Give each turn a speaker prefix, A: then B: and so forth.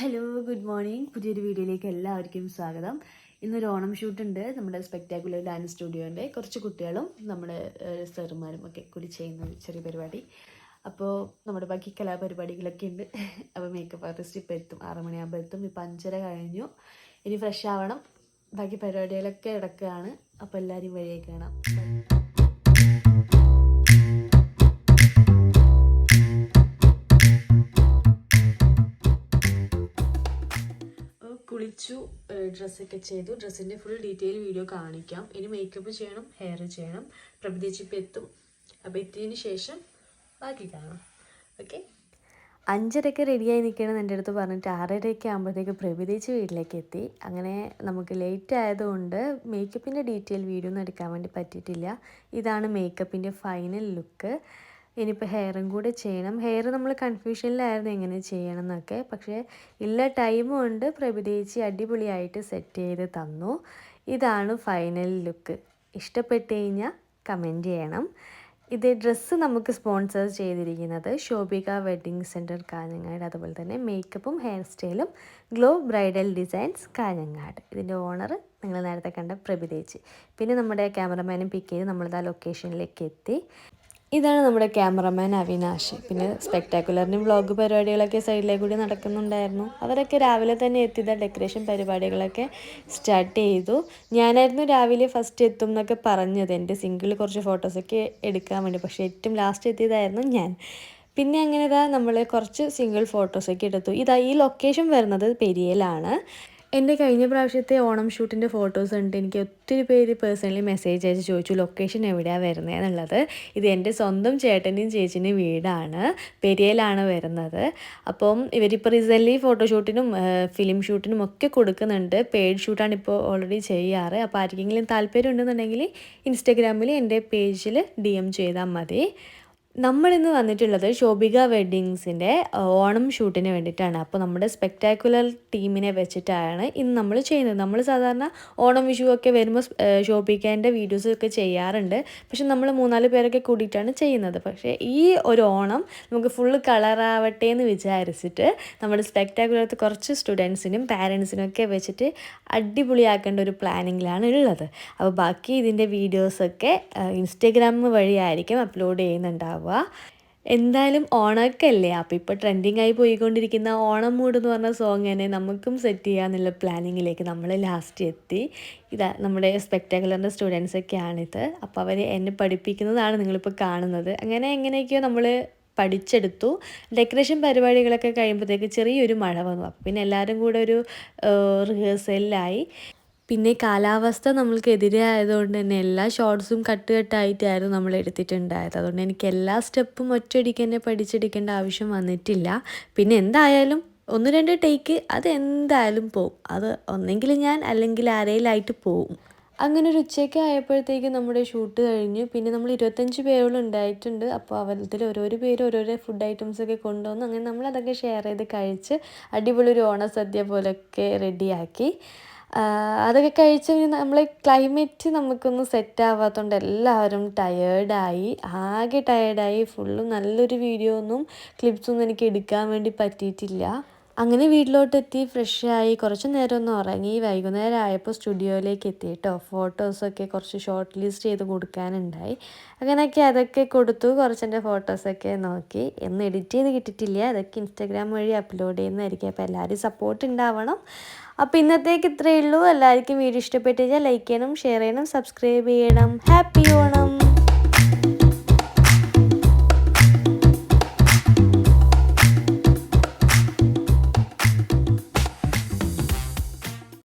A: Hello good morning. പുതിയൊരു വീഡിയോയിലേക്ക് എല്ലാവർക്കും സ്വാഗതം. ഇന്നൊരു ഓണം ഷൂട്ടുണ്ട് നമ്മുടെ സ്പെക്ടാക്കുലർ ഡാൻസ് സ്റ്റുഡിയോൻ്റെ കുറച്ച് കുട്ടികളും നമ്മുടെ സാറുമാരും ഒക്കെ കൂടി ചെയ്യുന്ന ചെറിയ പരിപാടി. അപ്പോൾ നമ്മുടെ ബാക്കി കലാപരിപാടികളൊക്കെ ഉണ്ട്. അപ്പോൾ മേക്കപ്പ് ആർട്ടിസ്റ്റ് ഇപ്പോൾ എത്തും, 6 മണിയാകുമ്പോൾ എത്തും. ഇപ്പോൾ 5:30 കഴിഞ്ഞു. ഇനി ഫ്രഷ് ആവണം. ബാക്കി പരിപാടികളൊക്കെ കിടക്കുകയാണ്. അപ്പോൾ എല്ലാവരും വഴിയായി കാണാം. കുളിച്ചു, ഡ്രസ്സൊക്കെ ചെയ്തു. ഡ്രസ്സിൻ്റെ ഫുൾ ഡീറ്റെയിൽ വീഡിയോ കാണിക്കാം. ഇനി മേക്കപ്പ് ചെയ്യണം, ഹെയർ ചെയ്യണം. പ്രഭുദേച്ചിപ്പ് എത്തും. അപ്പോൾ എത്തിയതിന് ശേഷം ബാക്കി കാണാം. ഓക്കെ. 5:30 റെഡിയായി നിൽക്കണമെന്ന് എൻ്റെ അടുത്ത് പറഞ്ഞിട്ട് 6:30 ആകുമ്പോഴത്തേക്ക് പ്രഭുദേച്ചി വീട്ടിലേക്ക് എത്തി. അങ്ങനെ നമുക്ക് ലേറ്റ് ആയതുകൊണ്ട് മേക്കപ്പിൻ്റെ ഡീറ്റെയിൽ വീഡിയോ ഒന്നും എടുക്കാൻ വേണ്ടി പറ്റിയിട്ടില്ല. ഇതാണ് മേക്കപ്പിൻ്റെ ഫൈനൽ ലുക്ക്. ഇനിയിപ്പോൾ ഹെയറും കൂടെ ചെയ്യണം. ഹെയർ നമ്മൾ കൺഫ്യൂഷനിലായിരുന്നു എങ്ങനെ ചെയ്യണം എന്നൊക്കെ. പക്ഷേ ഇല്ല ടൈമും കൊണ്ട് പ്രഭുദേച്ചി അടിപൊളിയായിട്ട് സെറ്റ് ചെയ്ത് തന്നു. ഇതാണ് ഫൈനൽ ലുക്ക്. ഇഷ്ടപ്പെട്ട് കഴിഞ്ഞാൽ കമൻറ്റ് ചെയ്യണം. ഇത് ഡ്രസ്സ് നമുക്ക് സ്പോൺസർ ചെയ്തിരിക്കുന്നത് ശോഭിക വെഡ്ഡിങ് സെൻറ്റർ കാഞ്ഞങ്ങാട്. അതുപോലെ തന്നെ മേക്കപ്പും ഹെയർ സ്റ്റൈലും ഗ്ലോ ബ്രൈഡൽ ഡിസൈൻസ് കാഞ്ഞങ്ങാട്. ഇതിൻ്റെ ഓണർ നിങ്ങൾ നേരത്തെ കണ്ട പ്രഭുദേച്ചി. പിന്നെ നമ്മുടെ ക്യാമറമാനും പിക്ക് ചെയ്ത് നമ്മളിതാ ലൊക്കേഷനിലേക്ക് എത്തി. ഇതാണ് നമ്മുടെ ക്യാമറമാൻ അവിനാഷ്. പിന്നെ സ്പെക്ടാക്കുലറിനും വ്ളോഗ് പരിപാടികളൊക്കെ സൈഡിലേക്ക് കൂടി നടക്കുന്നുണ്ടായിരുന്നു. അവരൊക്കെ രാവിലെ തന്നെ എത്തിയതാ. ഡെക്കറേഷൻ പരിപാടികളൊക്കെ സ്റ്റാർട്ട് ചെയ്തു. ഞാനായിരുന്നു രാവിലെ ഫസ്റ്റ് എത്തും എന്നൊക്കെ പറഞ്ഞത്, എൻ്റെ സിംഗിൾ കുറച്ച് ഫോട്ടോസൊക്കെ എടുക്കാൻ വേണ്ടി. പക്ഷേ ഏറ്റവും ലാസ്റ്റ് എത്തിയതായിരുന്നു ഞാൻ. പിന്നെ അങ്ങനെ നമ്മൾ കുറച്ച് സിംഗിൾ ഫോട്ടോസൊക്കെ എടുത്തു. ഈ ലൊക്കേഷൻ വരുന്നത് പെരിയയിലാണ്. എൻ്റെ കഴിഞ്ഞ പ്രാവശ്യത്തെ ഓണം ഷൂട്ടിൻ്റെ ഫോട്ടോസ് ഉണ്ട്. എനിക്ക് ഒത്തിരി പേര് പേഴ്സണലി മെസ്സേജ് അയച്ച് ചോദിച്ചു ലൊക്കേഷൻ എവിടെയാണ് വരുന്നത് എന്നുള്ളത്. ഇത് എൻ്റെ സ്വന്തം ചേട്ടൻ്റെയും ചേച്ചിൻ്റെയും വീടാണ്, പെരിയയിലാണ് വരുന്നത്. അപ്പം ഇവരിപ്പോൾ റീസെൻ്റ്ലി ഫോട്ടോഷൂട്ടിനും ഫിലിം ഷൂട്ടിനും ഒക്കെ കൊടുക്കുന്നുണ്ട്. പെയ്ഡ് ഷൂട്ടാണ് ഇപ്പോൾ ഓൾറെഡി ചെയ്യാറ്. അപ്പോൾ ആർക്കെങ്കിലും താല്പര്യം ഉണ്ടെന്നുണ്ടെങ്കിൽ ഇൻസ്റ്റാഗ്രാമിൽ എൻ്റെ പേജിൽ DM ചെയ്താൽ മതി. നമ്മളിന്ന് വന്നിട്ടുള്ളത് ശോഭിക വെഡ്ഡിങ്സിൻ്റെ ഓണം ഷൂട്ടിന് വേണ്ടിയിട്ടാണ്. അപ്പോൾ നമ്മുടെ സ്പെക്ടാക്കുലർ ടീമിനെ വെച്ചിട്ടാണ് ഇന്ന് നമ്മൾ ചെയ്യുന്നത്. നമ്മൾ സാധാരണ ഓണം വിഷു ഒക്കെ വരുമ്പോൾ ശോഭികേൻ്റെ വീഡിയോസൊക്കെ ചെയ്യാറുണ്ട്. പക്ഷെ നമ്മൾ 3-4 പേരൊക്കെ കൂടിയിട്ടാണ് ചെയ്യുന്നത്. പക്ഷേ ഈ ഒരു ഓണം നമുക്ക് ഫുള്ള് കളറാവട്ടെ എന്ന് വിചാരിച്ചിട്ട് നമ്മുടെ സ്പെക്ടാക്കുലർ കുറച്ച് സ്റ്റുഡൻസിനും പാരൻസിനും ഒക്കെ വെച്ചിട്ട് അടിപൊളിയാക്കേണ്ട ഒരു പ്ലാനിങ്ങിലാണ് ഉള്ളത്. അപ്പോൾ ബാക്കി ഇതിൻ്റെ വീഡിയോസൊക്കെ ഇൻസ്റ്റാഗ്രാം വഴിയായിരിക്കും അപ്ലോഡ് ചെയ്യുന്നുണ്ടാവും. എന്തായാലും ഓണമൊക്കെ അല്ലേ, അപ്പോൾ ഇപ്പോൾ ട്രെൻഡിങ് ആയി പോയിക്കൊണ്ടിരിക്കുന്ന ഓണം മൂഡ് എന്ന് പറഞ്ഞ സോങ് തന്നെ നമുക്കും സെറ്റ് ചെയ്യാന്നുള്ള പ്ലാനിങ്ങിലേക്ക് നമ്മൾ ലാസ്റ്റ് എത്തി. ഇതാ നമ്മുടെ സ്പെക്ടാക്കുലറിൻ്റെ സ്റ്റുഡൻസൊക്കെയാണിത്. അപ്പോൾ അവർ എന്നെ പഠിപ്പിക്കുന്നതാണ് നിങ്ങളിപ്പോൾ കാണുന്നത്. അങ്ങനെ എങ്ങനെയൊക്കെയോ നമ്മൾ പഠിച്ചെടുത്തു. ഡെക്കറേഷൻ പരിപാടികളൊക്കെ കഴിയുമ്പോഴത്തേക്ക് ചെറിയൊരു മഴ വന്നു. അപ്പോൾ പിന്നെ എല്ലാവരും കൂടെ ഒരു റിഹേഴ്സലിലായി. പിന്നെ കാലാവസ്ഥ നമ്മൾക്കെതിരെ ആയതുകൊണ്ട് തന്നെ എല്ലാ ഷോർട്സും കട്ടായിട്ടായിരുന്നു നമ്മൾ എടുത്തിട്ടുണ്ടായത്. അതുകൊണ്ട് എനിക്ക് എല്ലാ സ്റ്റെപ്പും ഒറ്റയടിക്ക് തന്നെ പഠിച്ചെടുക്കേണ്ട ആവശ്യം വന്നിട്ടില്ല. പിന്നെ എന്തായാലും 1-2 ടേക്ക് അത് എന്തായാലും പോവും. അത് ഒന്നെങ്കിൽ ഞാൻ അല്ലെങ്കിൽ ആരെയിലായിട്ട് പോവും. അങ്ങനെ ഒരു ഉച്ചയ്ക്ക് ആയപ്പോഴത്തേക്കും നമ്മുടെ ഷൂട്ട് കഴിഞ്ഞു. പിന്നെ നമ്മൾ 25 പേരോളം ഉണ്ടായിട്ടുണ്ട്. അപ്പോൾ അവരിൽ ഓരോരോ പേര് ഓരോരോ ഫുഡ് ഐറ്റംസൊക്കെ കൊണ്ടുവന്നു. അങ്ങനെ നമ്മളതൊക്കെ ഷെയർ ചെയ്ത് കഴിച്ച് അടിപൊളി ഒരു ഓണസദ്യ പോലെയൊക്കെ റെഡിയാക്കി. അതൊക്കെ കഴിച്ച് നമ്മൾ ക്ലൈമറ്റ് നമുക്കൊന്നും സെറ്റ് ആവാത്തതുകൊണ്ട് എല്ലാവരും ആകെ ടയേർഡായി. ഫുള്ളും നല്ലൊരു വീഡിയോ ഒന്നും ക്ലിപ്സൊന്നും എനിക്ക് എടുക്കാൻ വേണ്ടി പറ്റിയിട്ടില്ല. അങ്ങനെ വീട്ടിലോട്ടെത്തി ഫ്രഷായി കുറച്ച് നേരം ഒന്ന് ഉറങ്ങി. വൈകുന്നേരം ആയപ്പോൾ സ്റ്റുഡിയോയിലേക്ക് എത്തി കേട്ടോ. ഫോട്ടോസൊക്കെ കുറച്ച് ഷോർട്ട് ലിസ്റ്റ് ചെയ്ത് കൊടുക്കാനുണ്ടായി. അങ്ങനെയൊക്കെ അതൊക്കെ കൊടുത്തു. കുറച്ചെൻ്റെ ഫോട്ടോസൊക്കെ നോക്കി. ഒന്നും എഡിറ്റ് ചെയ്ത് കിട്ടിയിട്ടില്ല. അതൊക്കെ ഇൻസ്റ്റാഗ്രാം വഴി അപ്ലോഡ് ചെയ്യുന്നതായിരിക്കും. അപ്പോൾ എല്ലാവരും സപ്പോർട്ട് ഉണ്ടാവണം. അപ്പോൾ ഇന്നത്തേക്ക് ഇത്രയേ ഉള്ളൂ. എല്ലാവർക്കും വീഡിയോ ഇഷ്ടപ്പെട്ട് കഴിഞ്ഞാൽ ലൈക്ക് ചെയ്യണം, ഷെയർ ചെയ്യണം, സബ്സ്ക്രൈബ് ചെയ്യണം. ഹാപ്പി ഓണം.